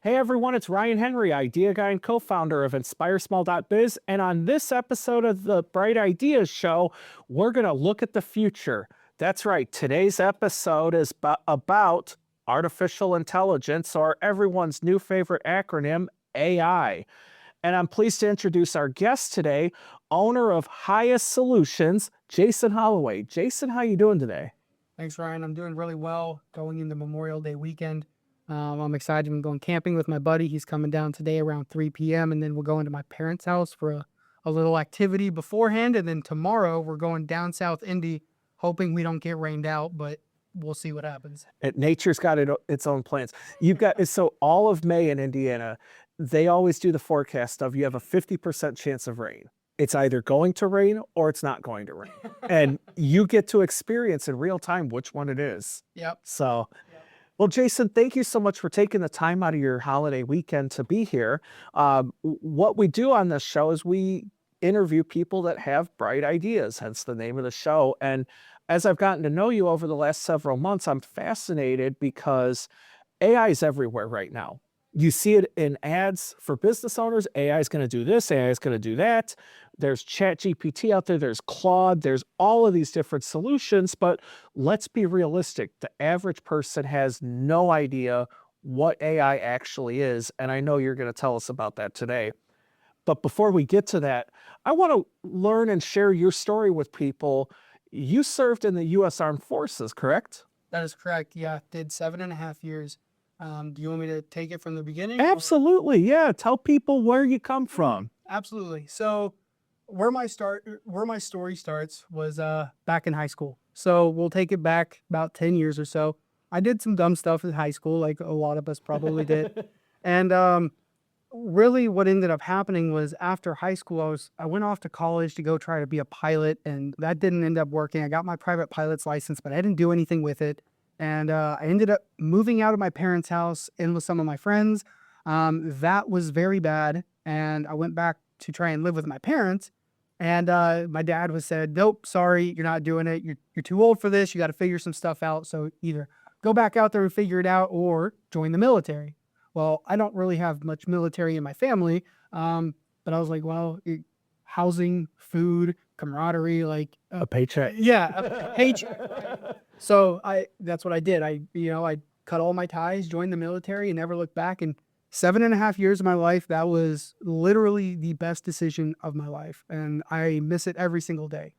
Hey everyone, it's Ryan Henry, idea guy and co-founder of INSPIREsmall.biz. And on this episode of the Bright Ideas Show, we're going to look at the future. That's right. Today's episode is about artificial intelligence, or everyone's new favorite acronym, AI. And I'm pleased to introduce our guest today, owner of HAIASolutions, Jasen Holloway. Jasen, how you doing today? Thanks, Ryan. I'm doing really well going into Memorial Day weekend. I'm excited. I'm going camping with my buddy. He's coming down today around 3 p.m. And then we'll go into my parents' house for a little activity beforehand. And then tomorrow we're going down South Indy, hoping we don't get rained out, but we'll see what happens. Nature's got its own plans. You've got, so all of May in Indiana, they always do the forecast of you have a 50% chance of rain. It's either going to rain or it's not going to rain. And you get to experience in real time which one it is. Yep. So, well, Jasen, thank you so much for taking the time out of your holiday weekend to be here. What we do on this show is we interview people that have bright ideas, hence the name of the show. And as I've gotten to know you over the last several months, I'm fascinated because AI is everywhere right now. You see it in ads for business owners. AI is going to do this, AI is going to do that. There's ChatGPT out there, there's Claude, there's all of these different solutions, but let's be realistic. The average person has no idea what AI actually is, and I know you're going to tell us about that today. But before we get to that, I want to learn and share your story with people. You served in the U.S. Armed Forces, correct? That is correct. Yeah, did 7.5 years. Do you want me to take it from the beginning? Absolutely, yeah. Tell people where you come from. Absolutely. So where my story starts was back in high school. So we'll take it back about 10 years or so. I did some dumb stuff in high school, like a lot of us probably did. And really what ended up happening was after high school, I went off to college to go try to be a pilot, and that didn't end up working. I got my private pilot's license, but I didn't do anything with it. And I ended up moving out of my parents' house in with some of my friends. That was very bad. And I went back to try and live with my parents. And my dad said, nope, sorry, you're not doing it. You're too old for this. You got to figure some stuff out. So either go back out there and figure it out or join the military. Well, I don't really have much military in my family. But I was like, well, housing, food, camaraderie, like a paycheck. Yeah, a paycheck. So that's what I did. I cut all my ties, joined the military, and never looked back. And 7.5 years of my life, that was literally the best decision of my life. And I miss it every single day.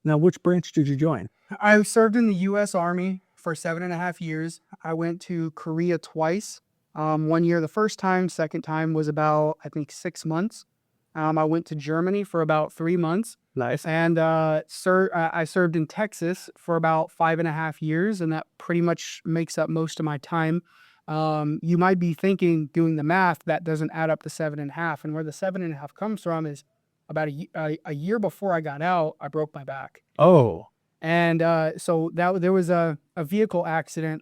Now, which branch did you join? I served in the U.S. Army for 7.5 years. I went to Korea twice. 1 year the first time, second time was about, I think, 6 months. I went to Germany for about 3 months. Nice. And I served in Texas for about 5.5 years, and that pretty much makes up most of my time. You might be thinking, doing the math, that doesn't add up to 7.5. And where the 7.5 comes from is about a year before I got out, I broke my back. Oh. And so there was a vehicle accident.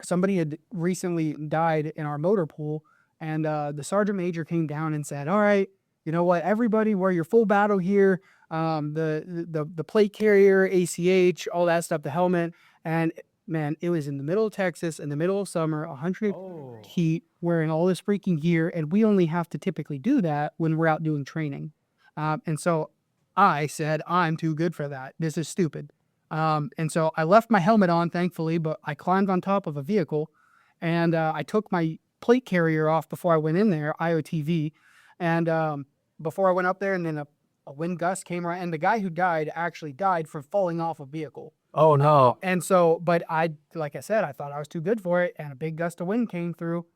Somebody had recently died in our motor pool, and the sergeant major came down and said, all right, you know what, everybody wear your full battle gear, the plate carrier, ACH, all that stuff, the helmet. And man, it was in the middle of Texas, in the middle of summer, 100 heat, wearing all this freaking gear. And we only have to typically do that when we're out doing training. And so I said, I'm too good for that. This is stupid. And so I left my helmet on, thankfully, but I climbed on top of a vehicle, and I took my plate carrier off before I went in there, IOTV. And before I went up there, and then a wind gust came around, and the guy who died actually died from falling off a vehicle. Oh, no. And so, but like I said, I thought I was too good for it, and a big gust of wind came through,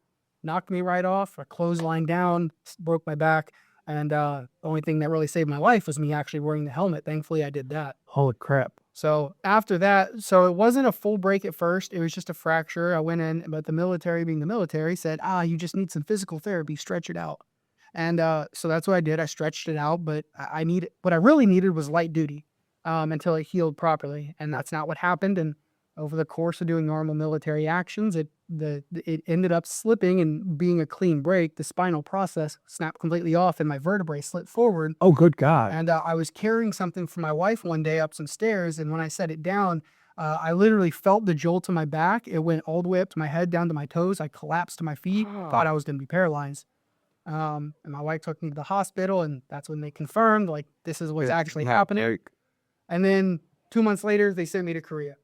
knocked me right off, I clotheslined down, broke my back. And the only thing that really saved my life was me actually wearing the helmet. Thankfully, I did that. Holy crap. So after that, so it wasn't a full break at first. It was just a fracture. I went in, but the military, being the military, said, you just need some physical therapy, stretch it out. And so that's what I did. I stretched it out, but what I really needed was light duty until it healed properly. And that's not what happened. And over the course of doing normal military actions, it ended up slipping and being a clean break. The spinal process snapped completely off and my vertebrae slipped forward. Oh, good God. And I was carrying something for my wife one day up some stairs. And when I set it down, I literally felt the jolt to my back. It went all the way up to my head, down to my toes. I collapsed to my feet, thought I was going to be paralyzed. And my wife took me to the hospital, and that's when they confirmed, like, this is what's actually happening. And then 2 months later, they sent me to Korea.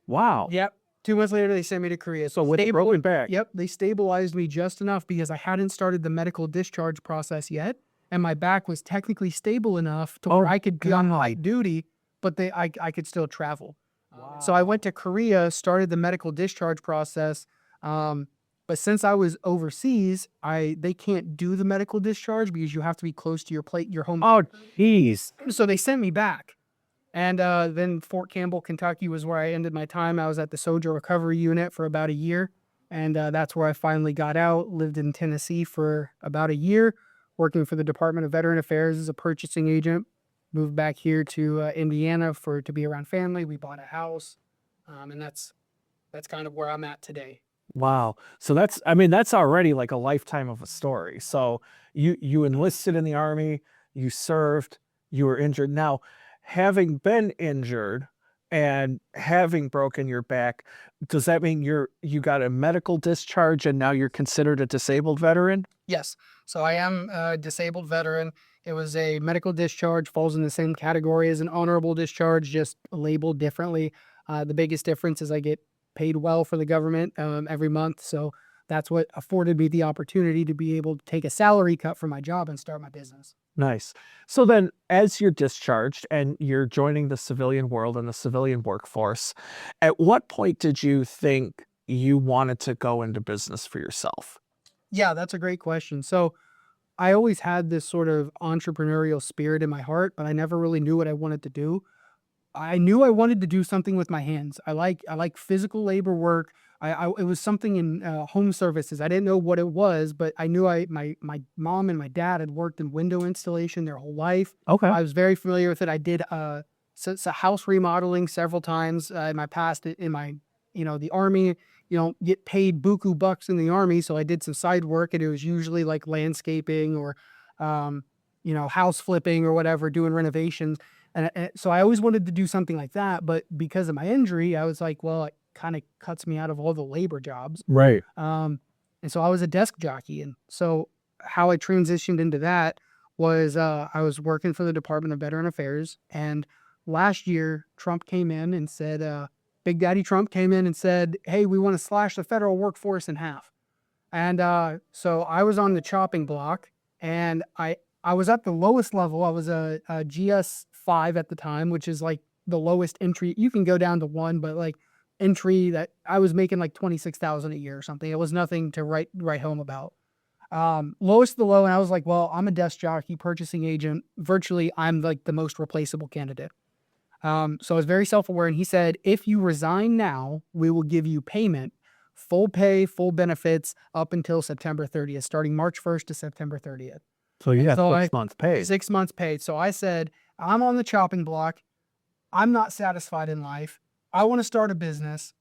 Wow. Yep. 2 months later, they sent me to Korea. So with a broken back. Yep. They stabilized me just enough because I hadn't started the medical discharge process yet. And my back was technically stable enough to where I could be on light duty, but I could still travel. Wow. So I went to Korea, started the medical discharge process. But since I was overseas, they can't do the medical discharge because you have to be close to your home. Oh, geez. So they sent me back. And then Fort Campbell, Kentucky was where I ended my time. I was at the Soldier Recovery Unit for about a year. And that's where I finally got out, lived in Tennessee for about a year, working for the Department of Veteran Affairs as a purchasing agent. Moved back here to Indiana to be around family. We bought a house. And that's kind of where I'm at today. Wow. So that's already like a lifetime of a story. So you enlisted in the Army, you served, you were injured. Now, having been injured and having broken your back, does that mean you got a medical discharge and now you're considered a disabled veteran? Yes. So I am a disabled veteran. It was a medical discharge, falls in the same category as an honorable discharge, just labeled differently. The biggest difference is I get paid well for the government every month. So that's what afforded me the opportunity to be able to take a salary cut from my job and start my business. Nice. So then as you're discharged and you're joining the civilian world and the civilian workforce, at what point did you think you wanted to go into business for yourself? Yeah, that's a great question. So I always had this sort of entrepreneurial spirit in my heart, but I never really knew what I wanted to do. I knew I wanted to do something with my hands. I like physical labor work. It was something in home services. I didn't know what it was, but I knew my mom and my dad had worked in window installation their whole life. Okay. I was very familiar with it. I did house remodeling several times in my past in my the Army. Get paid buku bucks in the Army, so I did some side work, and it was usually like landscaping or house flipping or whatever, doing renovations. And so I always wanted to do something like that, but because of my injury, I was like, well, it kind of cuts me out of all the labor jobs. Right. And so I was a desk jockey. And so how I transitioned into that was I was working for the Department of Veteran Affairs. And last year, Trump came in and said, Big Daddy Trump came in and said, hey, we want to slash the federal workforce in half. And so I was on the chopping block, and I was at the lowest level. I was a GS5 at the time, which is like the lowest entry. You can go down to 1, but like entry that I was making like 26,000 a year or something. It was nothing to write home about. Lowest of the low. And I was like, well, I'm a desk jockey, purchasing agent. Virtually, I'm like the most replaceable candidate. So I was very self-aware. And he said, if you resign now, we will give you payment, full pay, full benefits up until September 30th, starting March 1st to September 30th. So you had So 6 months paid. 6 months paid. So I said, I'm on the chopping block. I'm not satisfied in life. I want to start a business.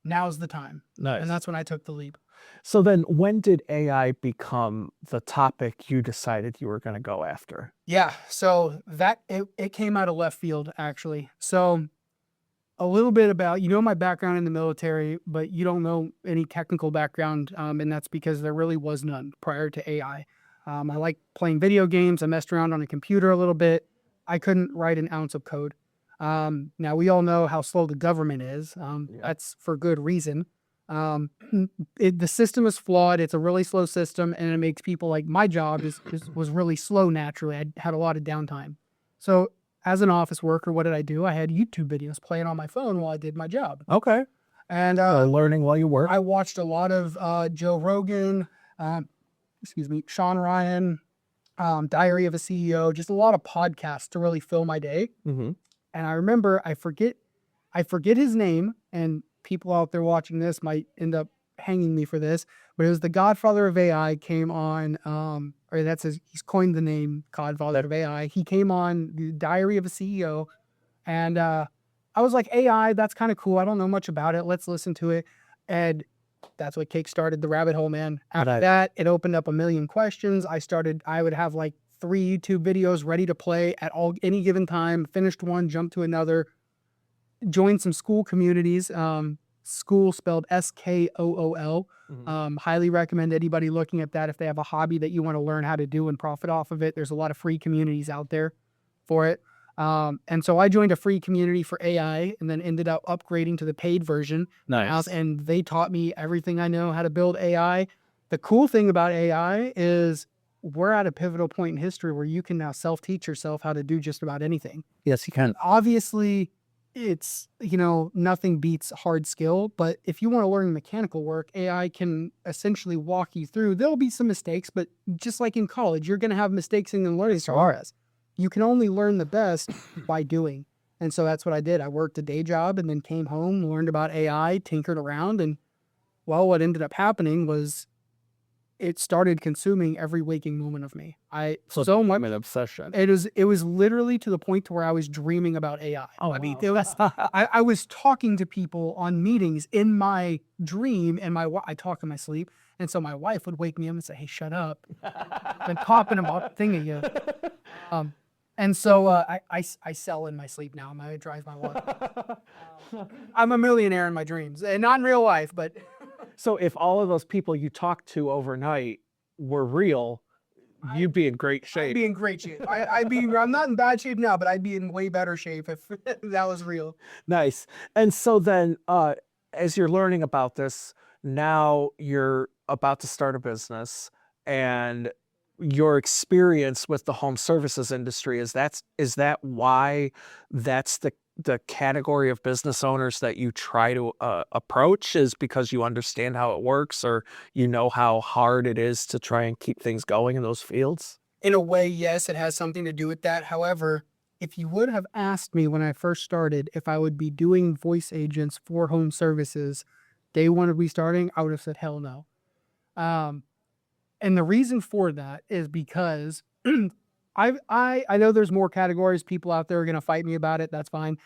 Now's the time. Nice. And that's when I took the leap. So then when did AI become the topic you decided you were going to go after? Yeah. So it came out of left field, actually. So a little bit about, my background in the military, but you don't know any technical background. And that's because there really was none prior to AI. I like playing video games. I messed around on a computer a little bit. I couldn't write an ounce of code. Now we all know how slow the government is. That's for good reason. The system is flawed. It's a really slow system, and it makes people like my job was really slow naturally. I had a lot of downtime. So as an office worker, what did I do? I had YouTube videos playing on my phone while I did my job. Okay. And learning while you work. I watched a lot of Joe Rogan, Sean Ryan, Diary of a CEO, just a lot of podcasts to really fill my day. Mm-hmm. And I remember I forget his name, and people out there watching this might end up hanging me for this, but it was the Godfather of AI came on, he's coined the name Godfather of AI. He came on the Diary of a CEO, and I was like, AI, that's kind of cool. I don't know much about it. Let's listen to it. And that's what kickstarted the rabbit hole, man. After that, it opened up a million questions. I would have like 3 YouTube videos ready to play at any given time, finished one, jumped to another. joined some school communities. School spelled SKOOL. Highly recommend anybody looking at that if they have a hobby that you want to learn how to do and profit off of it. There's a lot of free communities out there for it. And so I joined a free community for AI and then ended up upgrading to the paid version. Nice. And they taught me everything I know how to build AI. The cool thing about AI is we're at a pivotal point in history where you can now self-teach yourself how to do just about anything. Yes, you can. Obviously, it's, nothing beats hard skill, but if you want to learn mechanical work, AI can essentially walk you through. There'll be some mistakes, but just like in college, you're going to have mistakes in the learning process. You can only learn the best by doing. And so that's what I did. I worked a day job and then came home, learned about AI, tinkered around. And what ended up happening was it started consuming every waking moment of me. So much an obsession. it was literally to the point to where I was dreaming about AI. Oh, I mean, wow. it was, I was talking to people on meetings in my dream, and I talk in my sleep. And so my wife would wake me up and say, "Hey, shut up. I've been talking about the thing again." And so I sell in my sleep now. I drive my wife. I'm a millionaire in my dreams, and not in real life, but So if all of those people you talked to overnight were real, you'd be in great I'd shape. be in great shape. I'm not in bad shape now, but I'd be in way better shape if that was real. Nice. And so then, as you're learning about this, now you're about to start a business, and your experience with the home services industry, is that why that's the category of business owners that you try to approach, is because you understand how it works, or you know how hard it is to try and keep things going in those fields? In a way, yes, it has something to do with that. However, if you would have asked me when I first started if I would be doing voice agents for home services day one of me starting, I would have said hell no. Um, and the reason for that is because I know there's more categories. People out there are going to fight me about it. That's fine.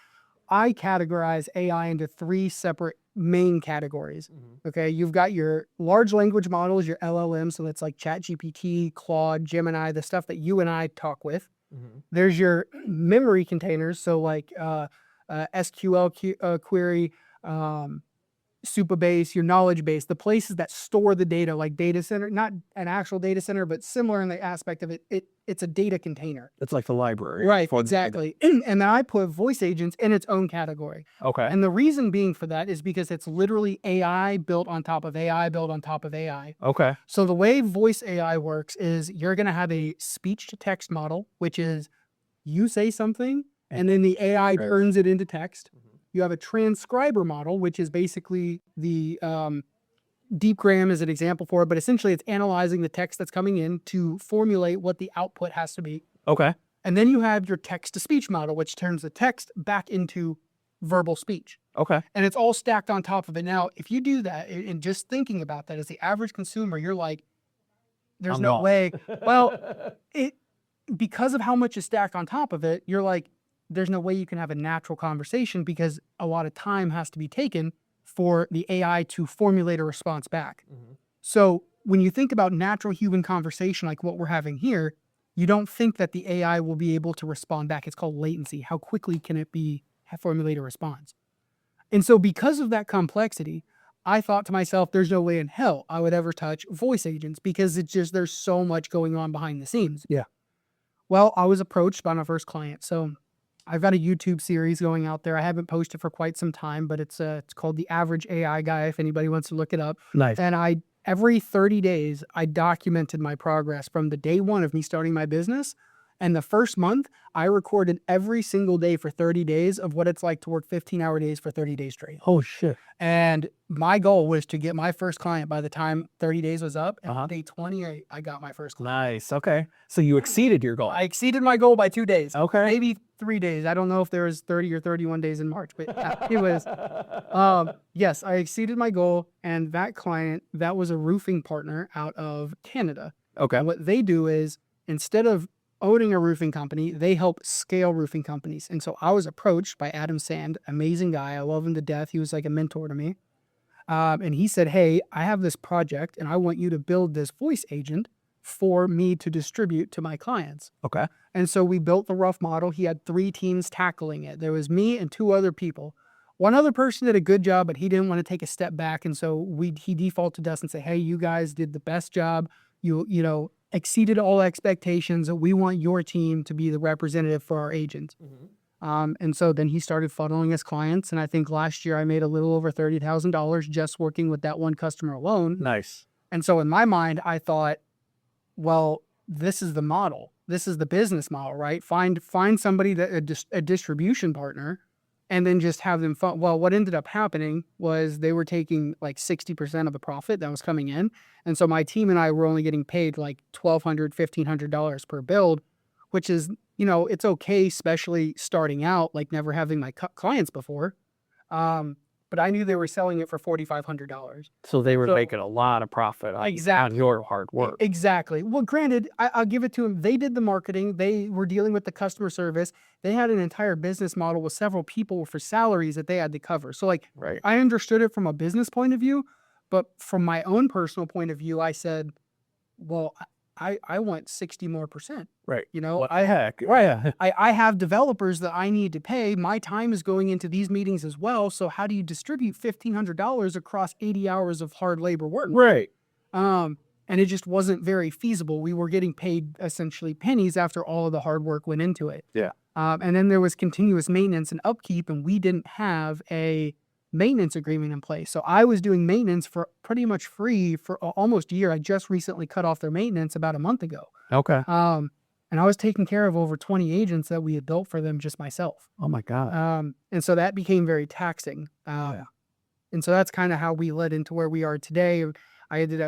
I categorize AI into three separate main categories. Okay, you've got your large language models, your LLM, so that's like ChatGPT, Claude, Gemini, the stuff that you and I talk with. There's your memory containers, so like SQL query, Supabase, your knowledge base, the places that store the data, like data center, not an actual data center, but similar in the aspect of it's a data container. It's like the library. Right, for the data. exactly. And then I put voice agents in its own category. Okay. And the reason being for that is because it's literally AI built on top of AI built on top of AI. Okay. So the way voice AI works is you're going to have a speech to text model, which is you say something and then the AI turns it into text. You have a transcriber model, which is basically the DeepGram is an example for it, but essentially it's analyzing the text that's coming in to formulate what the output has to be. Okay. And then you have your text to speech model, which turns the text back into verbal speech. Okay. And it's all stacked on top of it. Now, if you do that and just thinking about that as the average consumer, you're like, there's I'm no not. way. Well, because of how much is stacked on top of it, you're like, there's no way you can have a natural conversation because a lot of time has to be taken for the AI to formulate a response back. So when you think about natural human conversation, like what we're having here, you don't think that the AI will be able to respond back. It's called latency. How quickly can it formulate a response? And so because of that complexity, I thought to myself, there's no way in hell I would ever touch voice agents because there's so much going on behind the scenes. Yeah. Well, I was approached by my first client. So I've got a YouTube series going out there. I haven't posted for quite some time, but it's called The Average AI Guy, if anybody wants to look it up. Nice. And every 30 days, I documented my progress from the day one of me starting my business. And the first month, I recorded every single day for 30 days of what it's like to work 15-hour days for 30 days straight. Oh, shit. And my goal was to get my first client by the time 30 days was up. And Uh-huh. on day 28, I got my first client. Nice. Okay. So you exceeded your goal. I exceeded my goal by 2 days. Okay. Maybe 3 days. I don't know if there was 30 or 31 days in March, but it was, yes, I exceeded my goal. And that client, that was a roofing partner out of Canada. Okay. And what they do is instead of owning a roofing company, they help scale roofing companies. And so I was approached by Adam Sand, amazing guy. I love him to death. He was like a mentor to me. And he said, hey, I have this project and I want you to build this voice agent for me to distribute to my clients. Okay. And so we built the rough model. He had 3 teams tackling it. There was me and 2 other people. One other person did a good job, but he didn't want to take a step back. And so he defaulted to us and said, hey, you guys did the best job. You know, exceeded all expectations. We want your team to be the representative for our agent. And so then he started funneling us clients. And I think last year I made a little over $30,000 just working with that one customer alone. Nice. And so in my mind, I thought, well, this is the model. This is the business model, right? Find somebody that a distribution partner, and then just have them. Well, what ended up happening was they were taking like 60% of the profit that was coming in, and so my team and I were only getting paid like $1,200, $1,500 per build, which is, you know, it's okay, especially starting out, like never having my clients before. But I knew they were selling it for $4,500. So they were making a lot of profit on your hard work. Exactly. Well, granted, I'll give it to them. They did the marketing. They were dealing with the customer service. They had an entire business model with several people for salaries that they had to cover. So like, I understood it from a business point of view, but from my own personal point of view, I said, well, I want 60 more %. Right. You know, what the heck? Right. I have developers that I need to pay. My time is going into these meetings as well. So how do you distribute $1,500 across 80 hours of hard labor work? Right. And it just wasn't very feasible. We were getting paid essentially pennies after all of the hard work went into it. Yeah. And then there was continuous maintenance and upkeep, and we didn't have a maintenance agreement in place. So I was doing maintenance for pretty much free for almost a year. I just recently cut off their maintenance about a month ago. Okay. And I was taking care of over 20 agents that we had built for them just myself. Oh my God. And so that became very taxing. And so that's kind of how we led into where we are today.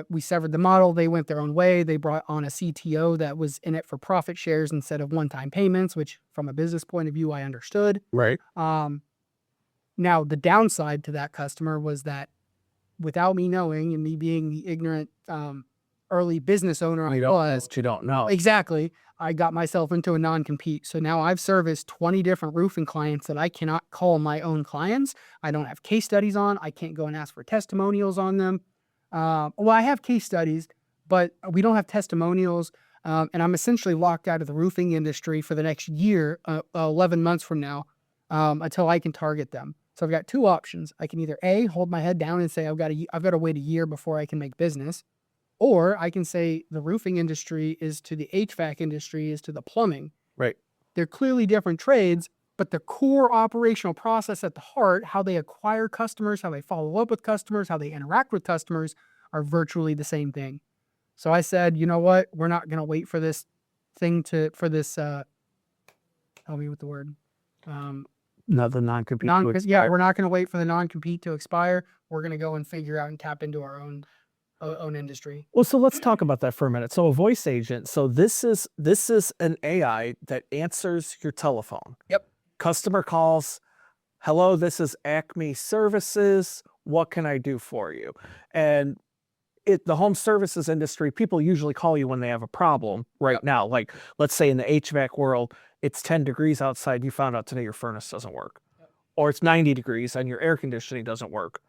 We severed the model. They went their own way. They brought on a CTO that was in it for profit shares instead of one-time payments, which from a business point of view, I understood. Right. Now, the downside to that customer was that without me knowing, and me being the ignorant early business owner I was, you don't know. Exactly, I got myself into a non-compete. So now I've serviced 20 different roofing clients that I cannot call my own clients. I don't have case studies on. I can't go and ask for testimonials on them. Well, I have case studies, but we don't have testimonials. And I'm essentially locked out of the roofing industry for the next year, 11 months from now, until I can target them. So I've got two options. I can either A, hold my head down and say I've got to wait a year before I can make business, or I can say the roofing industry is to the HVAC industry is to the plumbing. Right. They're clearly different trades, but the core operational process at the heart, how they acquire customers, how they follow up with customers, how they interact with customers, are virtually the same thing. So I said, you know what? We're not going to wait for this thing help me with the word. No, the non-compete. Yeah, we're not going to wait for the non-compete to expire. We're going to go and figure out and tap into our own industry. Well, so let's talk about that for a minute. So a voice agent. So this is an AI that answers your telephone. Yep. Customer calls. Hello, this is Acme Services. What can I do for you? And the home services industry, people usually call you when they have a problem now. Like, let's say in the HVAC world, it's 10 degrees outside. You found out today your furnace doesn't work. Or it's 90 degrees and your air conditioning doesn't work.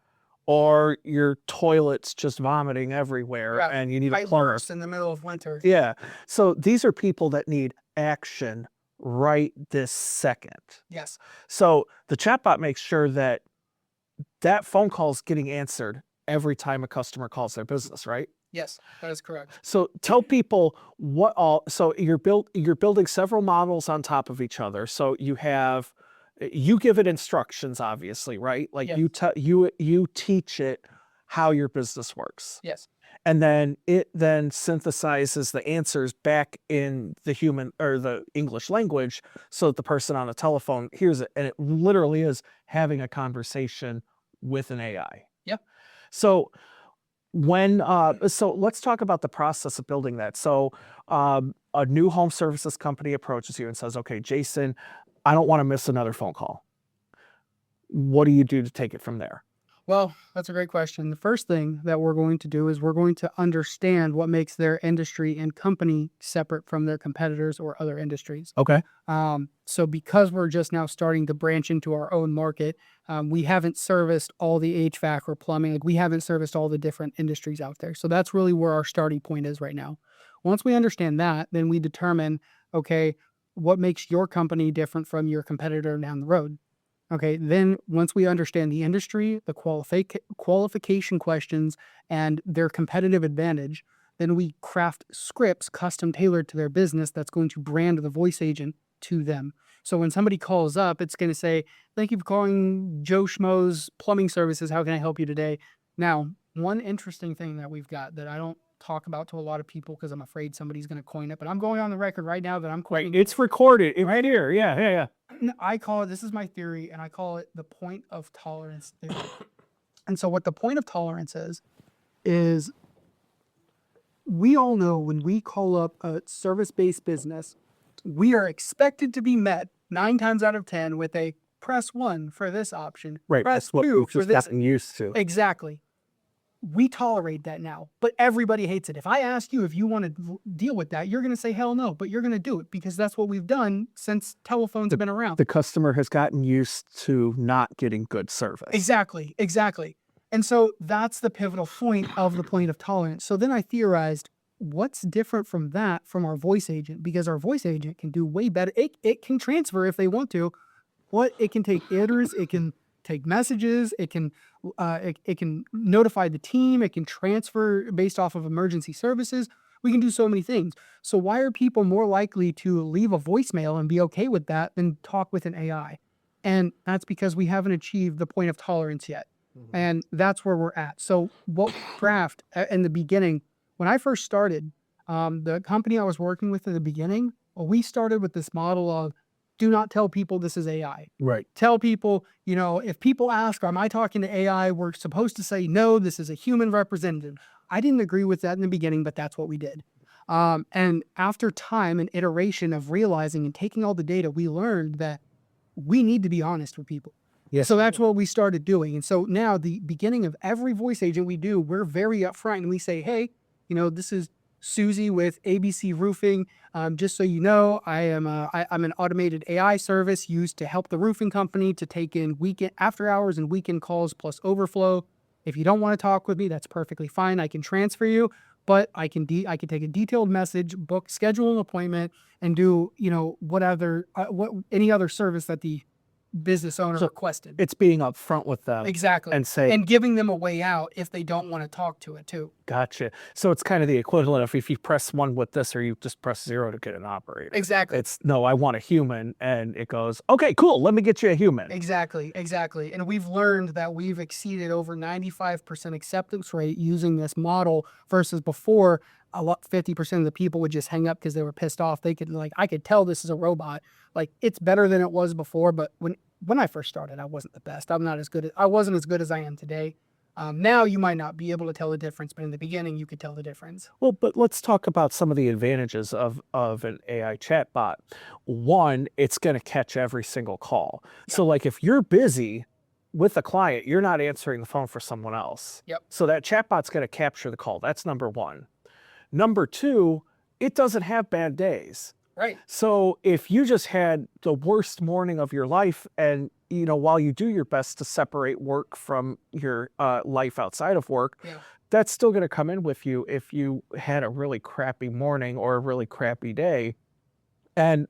Or your toilet's just vomiting everywhere and you need a plumber. In the middle of winter. Yeah. So these are people that need action right this second. Yes. So the chatbot makes sure that phone call is getting answered every time a customer calls their business, right? Yes, that is correct. So tell people what all. So you're building several models on top of each other. So you give it instructions, obviously, right? Like you teach it how your business works. Yes. And then it synthesizes the answers back in the human or the English language so that the person on the telephone hears it. And it literally is having a conversation with an AI. Yep. So so let's talk about the process of building that. So a new home services company approaches you and says, okay, Jason, I don't want to miss another phone call. What do you do to take it from there? Well, that's a great question. The first thing that we're going to do is we're going to understand what makes their industry and company separate from their competitors or other industries. Okay. So because we're just now starting to branch into our own market, we haven't serviced all the HVAC or plumbing. Like, we haven't serviced all the different industries out there. So that's really where our starting point is right now. Once we understand that, then we determine, okay, what makes your company different from your competitor down the road? Okay, then once we understand the industry, the qualification questions, and their competitive advantage, then we craft scripts custom tailored to their business that's going to brand the voice agent to them. So when somebody calls up, it's going to say, "Thank you for calling Joe Schmo's Plumbing Services. How can I help you today?" Now, one interesting thing that we've got that I don't talk about to a lot of people because I'm afraid somebody's going to coin it, but I'm going on the record right now that I'm coining. It's recorded right here. Yeah. I call it, this is my theory, and I call it the point of tolerance theory. And so what the point of tolerance is we all know when we call up a service-based business, we are expected to be met 9 times out of 10 with a press 1 for this option, Right. press That's what 2 we've for just this. gotten used to. Exactly. We tolerate that now, but everybody hates it. If I ask you if you want to deal with that, you're going to say hell no, but you're going to do it because that's what we've done since telephones have been around. The customer has gotten used to not getting good service. Exactly. And so that's the pivotal point of the point of tolerance. So then I theorized what's different from that from our voice agent, because our voice agent can do way better. It can transfer if they want to. It can take orders, it can take messages, it can notify the team, it can transfer based off of emergency services. We can do so many things. So why are people more likely to leave a voicemail and be okay with that than talk with an AI? And that's because we haven't achieved the point of tolerance yet. And that's where we're at. So what craft in the beginning, when I first started, the company I was working with in the beginning, well, we started with this model of do not tell people this is AI. Right. Tell people, if people ask, am I talking to AI? We're supposed to say, no, this is a human representative. I didn't agree with that in the beginning, but that's what we did. And after time and iteration of realizing and taking all the data, we learned that we need to be honest with people. Yes. So that's what we started doing. And so now the beginning of every voice agent we do, we're very upfront and we say, hey, this is Susie with ABC Roofing. Just so you know, I'm an automated AI service used to help the roofing company to take in weekend after hours and weekend calls plus overflow. If you don't want to talk with me, that's perfectly fine. I can transfer you, but I can take a detailed message, schedule an appointment, and do any other service that the business owner requested. It's being upfront with them. Exactly. And giving them a way out if they don't want to talk to it too. Gotcha. So it's kind of the equivalent of if you press 1 with this or you just press 0 to get an operator. Exactly. It's no, I want a human, and it goes, okay, cool, let me get you a human. Exactly. And we've learned that we've exceeded over 95% acceptance rate using this model versus before 50% of the people would just hang up because they were pissed off. I could tell this is a robot. Like, it's better than it was before, but when I first started, I wasn't the best. I wasn't as good as I am today. Now you might not be able to tell the difference, but in the beginning you could tell the difference. Well, but let's talk about some of the advantages of an AI chatbot. One, it's going to catch every single call. Yep. So like if you're busy with a client, you're not answering the phone for someone else. Yep. So that chatbot's going to capture the call. That's number one. Number two, it doesn't have bad days. Right. So if you just had the worst morning of your life and, while you do your best to separate work from your life outside of work, yeah, that's still going to come in with you if you had a really crappy morning or a really crappy day. And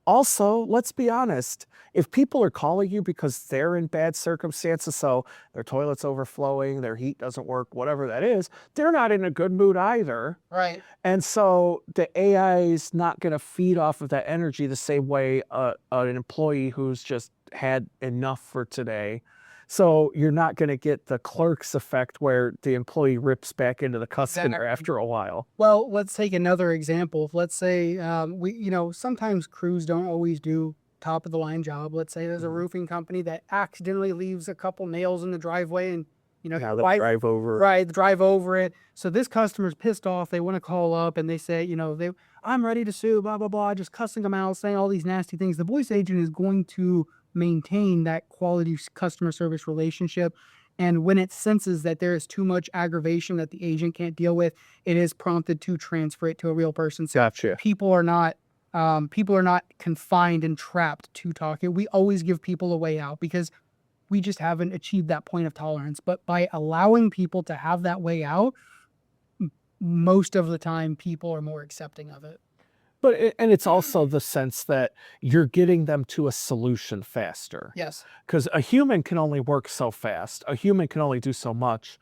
also, let's be honest, if people are calling you because they're in bad circumstances, so their toilet's overflowing, their heat doesn't work, whatever that is, they're not in a good mood either. Right. And so the AI is not going to feed off of that energy the same way an employee who's just had enough for today. So you're not going to get the clerk's effect where the employee rips back into the customer after a while. Well, let's take another example. Let's say sometimes crews don't always do top of the line job. Let's say there's a roofing company that accidentally leaves a couple nails in the driveway and drive over. Right, drive over it. So this customer's pissed off. They want to call up and they say, I'm ready to sue, blah, blah, blah, just cussing them out, saying all these nasty things. The voice agent is going to maintain that quality customer service relationship. And when it senses that there is too much aggravation that the agent can't deal with, it is prompted to transfer it to a real person. So gotcha. People are not confined and trapped to talking. We always give people a way out because we just haven't achieved that point of tolerance. But by allowing people to have that way out, most of the time people are more accepting of it. And it's also the sense that you're getting them to a solution faster. Yes. Because a human can only work so fast. A human can only do so much.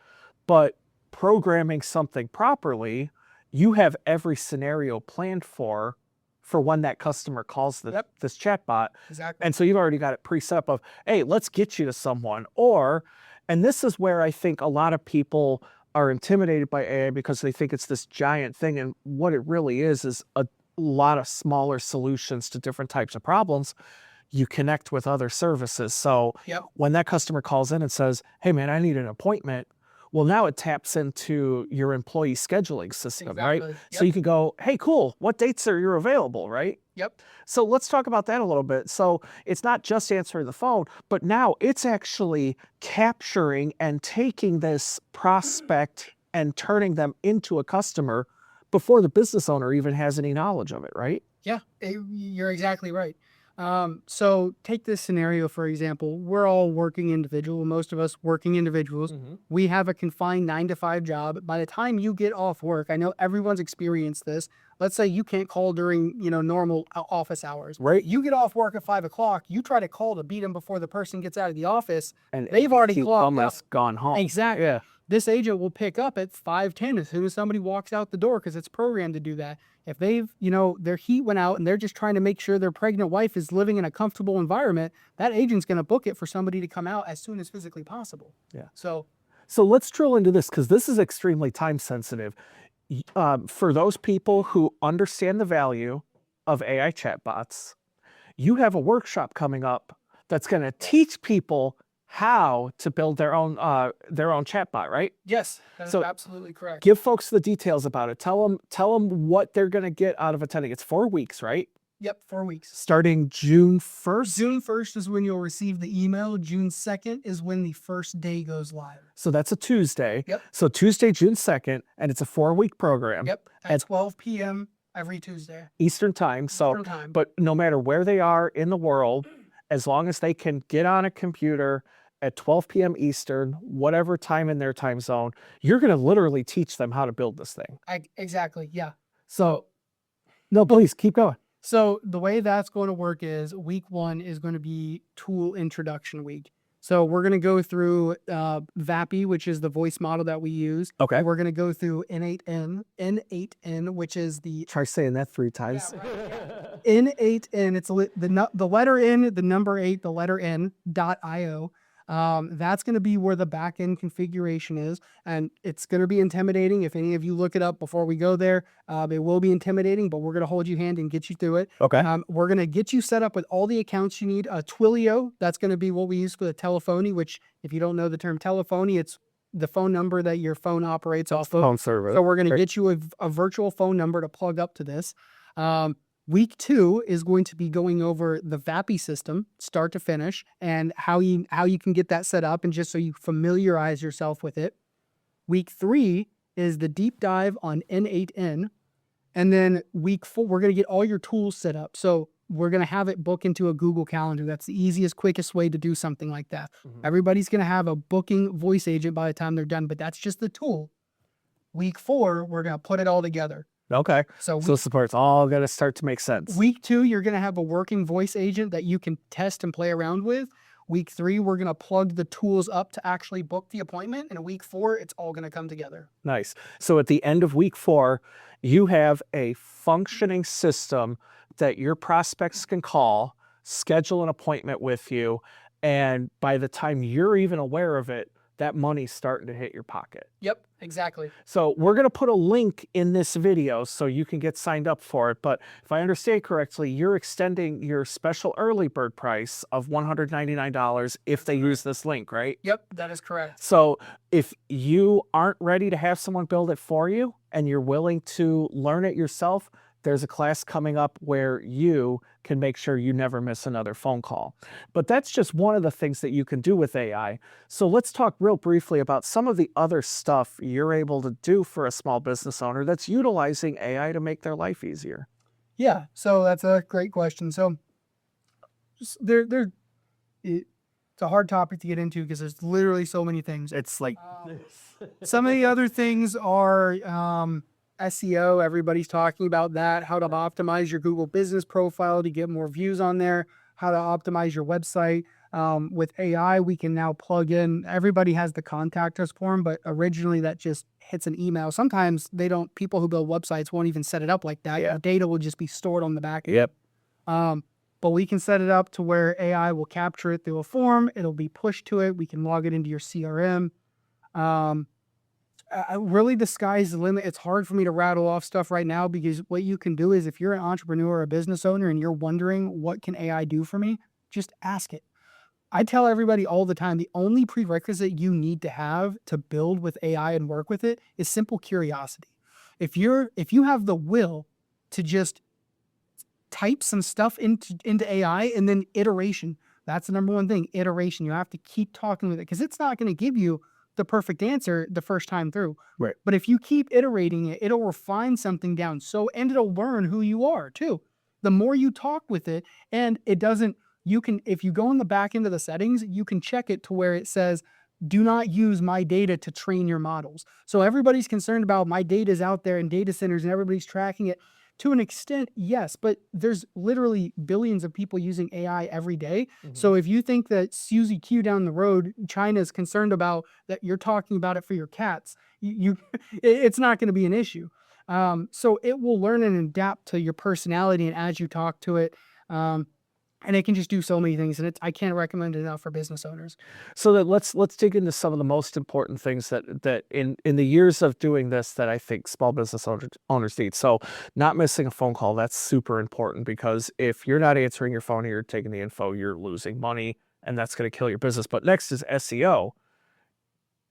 But programming something properly, you have every scenario planned for when that customer calls this chatbot. Exactly. And so you've already got it preset up of, hey, let's get you to someone. Or, and this is where I think a lot of people are intimidated by AI because they think it's this giant thing. And what it really is a lot of smaller solutions to different types of problems. You connect with other services. So Yep. when that customer calls in and says, hey man, I need an appointment, well, now it taps into your employee scheduling system, right? Exactly. So Yep. you can go, hey, cool, what dates are you available, right? Yep. So let's talk about that a little bit. So it's not just answering the phone, but now it's actually capturing and taking this prospect and turning them into a customer before the business owner even has any knowledge of it, right? Yeah, you're exactly right. So take this scenario, for example. We're all working individual, most of us working individuals. We have a confined 9-to-5 job. By the time you get off work, I know everyone's experienced this. Let's say you can't call during, normal office hours. Right. You get off work at 5 o'clock. You try to call to beat them before the person gets out of the office. And they've already he's clocked almost out. gone home. Exactly. Yeah. This agent will pick up at 5:10 as soon as somebody walks out the door because it's programmed to do that. If they've, their heat went out and they're just trying to make sure their pregnant wife is living in a comfortable environment, that agent's going to book it for somebody to come out as soon as physically possible. Yeah. So let's drill into this because this is extremely time sensitive. For those people who understand the value of AI chatbots, you have a workshop coming up that's going to teach people how to build their own chatbot, right? yes, that is absolutely correct. Give folks the details about it. Tell them what they're going to get out of attending. It's 4 weeks, right? Yep, 4 weeks. Starting June 1st? June 1st is when you'll receive the email. June 2nd is when the first day goes live. So that's a Tuesday. Yep. So Tuesday, June 2nd, and it's a 4-week program. Yep, at 12 p.m. every Tuesday. Eastern time. Eastern time. But no matter where they are in the world, as long as they can get on a computer at 12 p.m. Eastern, whatever time in their time zone, you're going to literally teach them how to build this thing. Exactly, yeah. So, no, please keep going. So the way that's going to work is week 1 is going to be tool introduction week. So we're going to go through VAPI, which is the voice model that we use. Okay. And we're going to go through N8N, which is the... Try saying that 3 times. Yeah, right, yeah. N8N, it's the letter N, the number 8, the letter N, .io. That's going to be where the backend configuration is, and it's going to be intimidating. If any of you look it up before we go there, it will be intimidating, but we're going to hold you hand and get you through it. Okay. We're going to get you set up with all the accounts you need. Twilio, that's going to be what we use for the telephony, which if you don't know the term telephony, it's the phone number that your phone operates off of. Phone service. So we're going to get you a virtual phone number to plug up to this. Week 2 is going to be going over the VAPI system, start to finish, and how you can get that set up, and just so you familiarize yourself with it. Week 3 is the deep dive on N8N, and then week 4 we're going to get all your tools set up. So we're going to have it book into a Google Calendar. That's the easiest, quickest way to do something like that. Everybody's going to have a booking voice agent by the time they're done, but that's just the tool. Week 4, we're going to put it all together. Okay. So this part's all going to start to make sense. Week 2, you're going to have a working voice agent that you can test and play around with. Week 3, we're going to plug the tools up to actually book the appointment. And week 4, it's all going to come together. Nice. So at the end of week 4, you have a functioning system that your prospects can call, schedule an appointment with you, and by the time you're even aware of it, that money's starting to hit your pocket. Yep, exactly. So we're going to put a link in this video so you can get signed up for it. But if I understand correctly, you're extending your special early bird price of $199 if they use this link, right? Yep, that is correct. So if you aren't ready to have someone build it for you and you're willing to learn it yourself, there's a class coming up where you can make sure you never miss another phone call. But that's just one of the things that you can do with AI. So let's talk real briefly about some of the other stuff you're able to do for a small business owner that's utilizing AI to make their life easier. Yeah, so that's a great question. So it's a hard topic to get into because there's literally so many things. It's like Some of the other things are SEO, everybody's talking about that, how to optimize your Google business profile to get more views on there, how to optimize your website. With AI, we can now plug in, everybody has the contact us form, but originally that just hits an email. Sometimes people who build websites won't even set it up like that. Yeah. The data will just be stored on the back end. Yep. But we can set it up to where AI will capture it through a form. It'll be pushed to it. We can log it into your CRM. Really, the sky's the limit. It's hard for me to rattle off stuff right now because what you can do is if you're an entrepreneur or a business owner and you're wondering what can AI do for me, just ask it. I tell everybody all the time, the only prerequisite you need to have to build with AI and work with it is simple curiosity. If you have the will to just type some stuff into AI and then iteration, that's the number one thing, iteration. You have to keep talking with it because it's not going to give you the perfect answer the first time through. Right. But if you keep iterating it, it'll refine something down. And it'll learn who you are too. The more you talk with it, and it doesn't, if you go in the back end of the settings, you can check it to where it says, do not use my data to train your models. So everybody's concerned about my data is out there in data centers and everybody's tracking it. To an extent, yes, but there's literally billions of people using AI every day. Mhm. So if you think that Suzy Q down the road, China is concerned about that you're talking about it for your cats, it's not going to be an issue. So it will learn and adapt to your personality and as you talk to it. And it can just do so many things, and I can't recommend it enough for business owners. So that let's dig into some of the most important things that in the years of doing this that I think small business owners need. So not missing a phone call, that's super important because if you're not answering your phone or you're taking the info, you're losing money and that's going to kill your business. But next is SEO.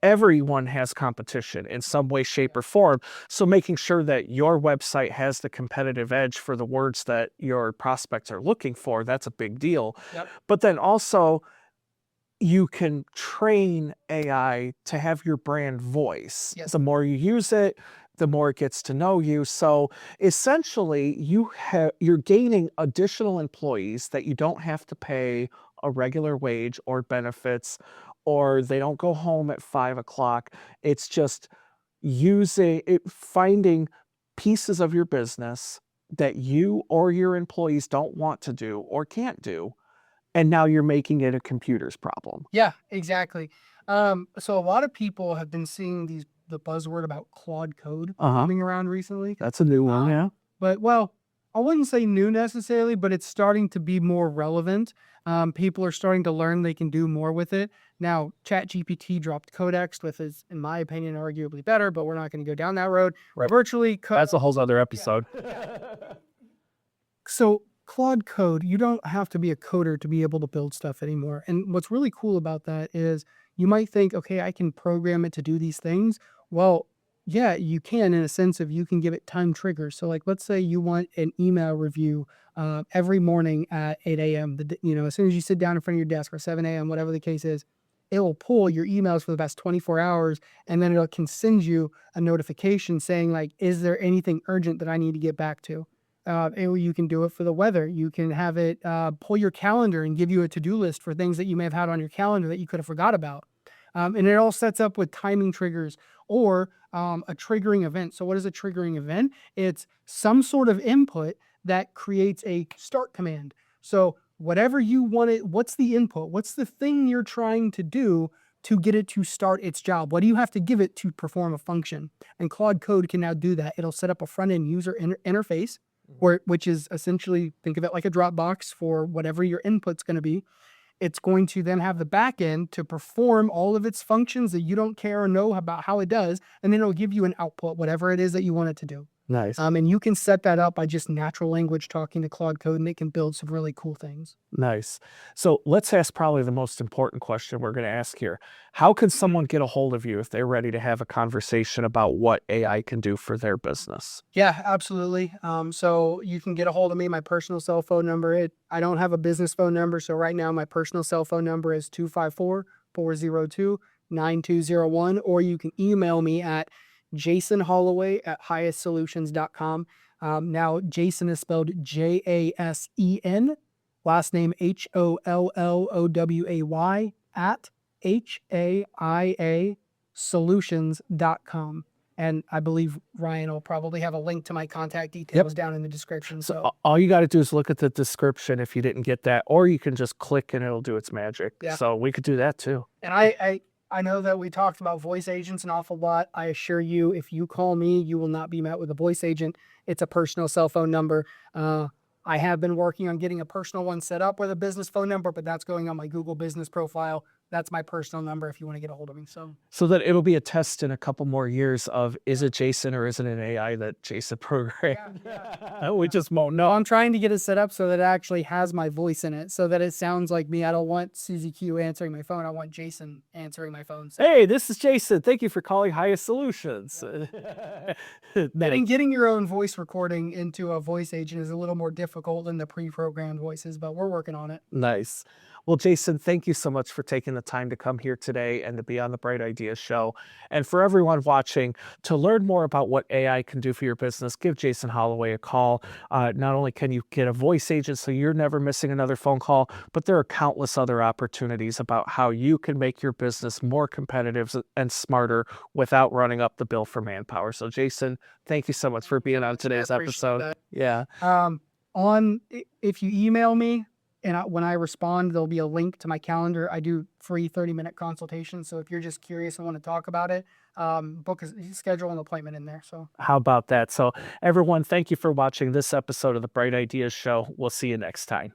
Everyone has competition in some way, shape, or form. So making sure that your website has the competitive edge for the words that your prospects are looking for, that's a big deal. Yep. But then also you can train AI to have your brand voice. Yes. The more you use it, the more it gets to know you. So essentially, you're gaining additional employees that you don't have to pay a regular wage or benefits, or they don't go home at 5 o'clock. It's just finding pieces of your business that you or your employees don't want to do or can't do, and now you're making it a computer's problem. Yeah, exactly. So a lot of people have been seeing the buzzword about Claude Code coming around recently. That's a new one, yeah. But well, I wouldn't say new necessarily, but it's starting to be more relevant. People are starting to learn they can do more with it. Now, ChatGPT dropped Codex, which is, in my opinion, arguably better, but we're not going to go down that road. Right. That's a whole other episode. So Claude Code, you don't have to be a coder to be able to build stuff anymore. And what's really cool about that is you might think, okay, I can program it to do these things. Well, yeah, you can in a sense of you can give it time triggers. So like, let's say you want an email review every morning at 8 a.m. As soon as you sit down in front of your desk or 7 a.m., whatever the case is, it will pull your emails for the past 24 hours and then it can send you a notification saying like, is there anything urgent that I need to get back to? You can do it for the weather. You can have it pull your calendar and give you a to-do list for things that you may have had on your calendar that you could have forgot about. And it all sets up with timing triggers or a triggering event. So what is a triggering event? It's some sort of input that creates a start command. So whatever you want it, what's the input? What's the thing you're trying to do to get it to start its job? What do you have to give it to perform a function? And Claude Code can now do that. It'll set up a front-end user interface, which is essentially, think of it like a Dropbox for whatever your input's going to be. It's going to then have the back end to perform all of its functions that you don't care or know about how it does, and then it'll give you an output, whatever it is that you want it to do. Nice. And you can set that up by just natural language talking to Claude Code, and it can build some really cool things. Nice. So let's ask probably the most important question we're going to ask here. How can someone get a hold of you if they're ready to have a conversation about what AI can do for their business? Yeah, absolutely. So you can get a hold of me. My personal cell phone number, I don't have a business phone number. So right now my personal cell phone number is 254-402-9201, or you can email me at Jasen Holloway at HAIASolutions.com. Now, Jasen is spelled Jasen, last name HOLLOWAY at HAIASolutions.com. And I believe Ryan will probably have a link to my contact details down in the description. So So all you got to do is look at the description if you didn't get that, or you can just click and it'll do its magic. Yeah. So we could do that too. And I know that we talked about voice agents an awful lot. I assure you, if you call me, you will not be met with a voice agent. It's a personal cell phone number. I have been working on getting a personal one set up with a business phone number, but that's going on my Google business profile. That's my personal number if you want to get a hold of me. So that it'll be a test in a couple more years of, is it Jason or is it an AI that Jason programmed? We just won't know. I'm trying to get it set up so that it actually has my voice in it, so that it sounds like me. I don't want CZQ answering my phone. I want Jason answering my phone. So. Hey, this is Jason. Thank you for calling HAIASolutions. Getting your own voice recording into a voice agent is a little more difficult than the pre-programmed voices, but we're working on it. Nice. Well, Jason, thank you so much for taking the time to come here today and to be on the Bright Ideas Show. And for everyone watching, to learn more about what AI can do for your business, give Jasen Holloway a call. Not only can you get a voice agent so you're never missing another phone call, but there are countless other opportunities about how you can make your business more competitive and smarter without running up the bill for manpower. So, Jason, thank you so much for being on today's episode. That. Yeah. If you email me, and when I respond, there'll be a link to my calendar. I do free 30-minute consultations. So if you're just curious and want to talk about it, schedule an appointment in there. So how about that? So everyone, thank you for watching this episode of the Bright Ideas Show. We'll see you next time.